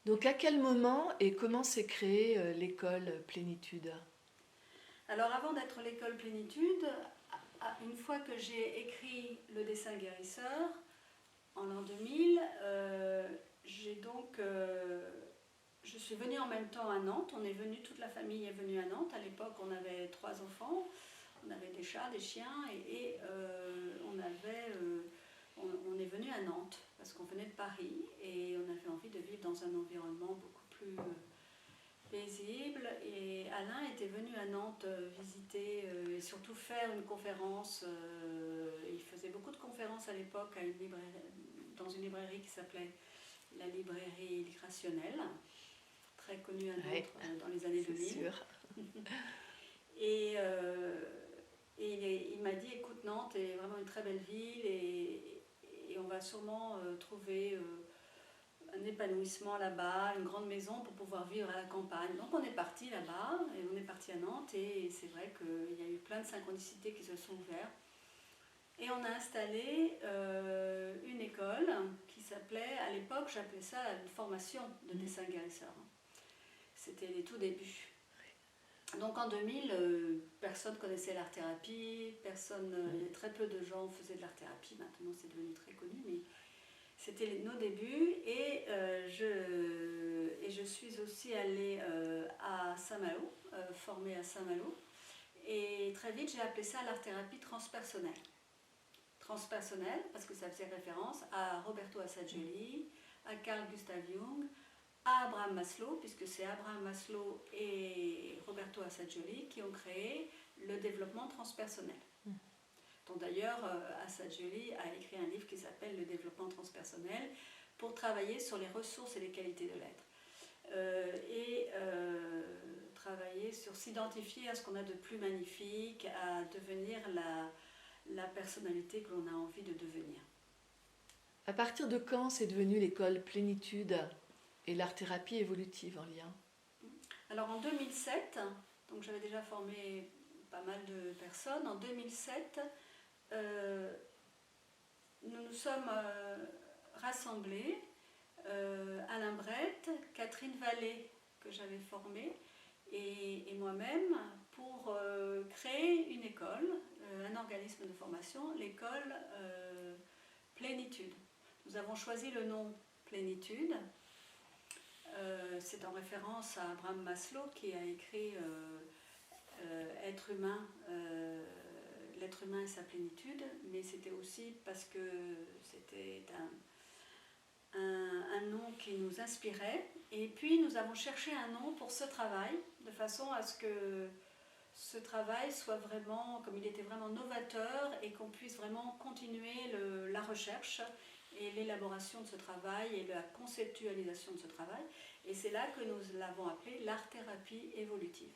Donc à quel moment et comment s'est créée l'école Plénitude? Alors avant d'être l'école Plénitude, une fois que j'ai écrit le dessin guérisseur en l'an 2000, je suis venue en même temps à Nantes. Toute la famille est venue à Nantes. À l'époque, on avait 3 enfants. On avait des chats, des chiens et on est venu à Nantes parce qu'on venait de Paris et on avait envie de vivre dans un environnement beaucoup plus paisible. Et Alain était venu à Nantes visiter et surtout faire une conférence. Il faisait beaucoup de conférences à l'époque dans une librairie qui s'appelait la librairie Rationnelle, très connue à Nantes Ouais, dans les années c'est 2000. sûr. Et, il m'a dit, écoute, Nantes est vraiment une très belle ville et on va sûrement trouver un épanouissement là-bas, une grande maison pour pouvoir vivre à la campagne. Donc on est parti là-bas et on est parti à Nantes et c'est vrai qu'il y a eu plein de synchronicités qui se sont ouvertes. Et on a installé une école qui s'appelait, à l'époque j'appelais ça une formation de dessin guérisseur. C'était les tout débuts. Donc en 2000, personne connaissait l'art-thérapie, très peu de gens faisaient de l'art-thérapie, maintenant c'est devenu très connu, mais c'était nos débuts et je suis aussi allée à Saint-Malo, formée à Saint-Malo, et très vite j'ai appelé ça l'art-thérapie transpersonnelle. Transpersonnelle parce que ça faisait référence à Roberto Assagioli, à Carl Gustav Jung, à Abraham Maslow, puisque c'est Abraham Maslow et Roberto Assagioli qui ont créé le développement transpersonnel. Dont d'ailleurs Assagioli a écrit un livre qui s'appelle Le développement transpersonnel pour travailler sur les ressources et les qualités de l'être. Travailler sur s'identifier à ce qu'on a de plus magnifique, à devenir la personnalité que l'on a envie de devenir. À partir de quand c'est devenu l'école Plénitude et l'art-thérapie évolutive en lien? Alors en 2007, donc j'avais déjà formé pas mal de personnes, en 2007, nous nous sommes rassemblés, Alain Brett, Catherine Vallée, que j'avais formée, et moi-même, pour créer une école, un organisme de formation, l'école Plénitude. Nous avons choisi le nom Plénitude. C'est en référence à Abraham Maslow qui a écrit Être humain, l'être humain et sa plénitude, mais c'était aussi parce que c'était un nom qui nous inspirait. Et puis nous avons cherché un nom pour ce travail, de façon à ce que ce travail soit vraiment, comme il était vraiment novateur, et qu'on puisse vraiment continuer la recherche et l'élaboration de ce travail et la conceptualisation de ce travail. Et c'est là que nous l'avons appelé l'art-thérapie évolutive.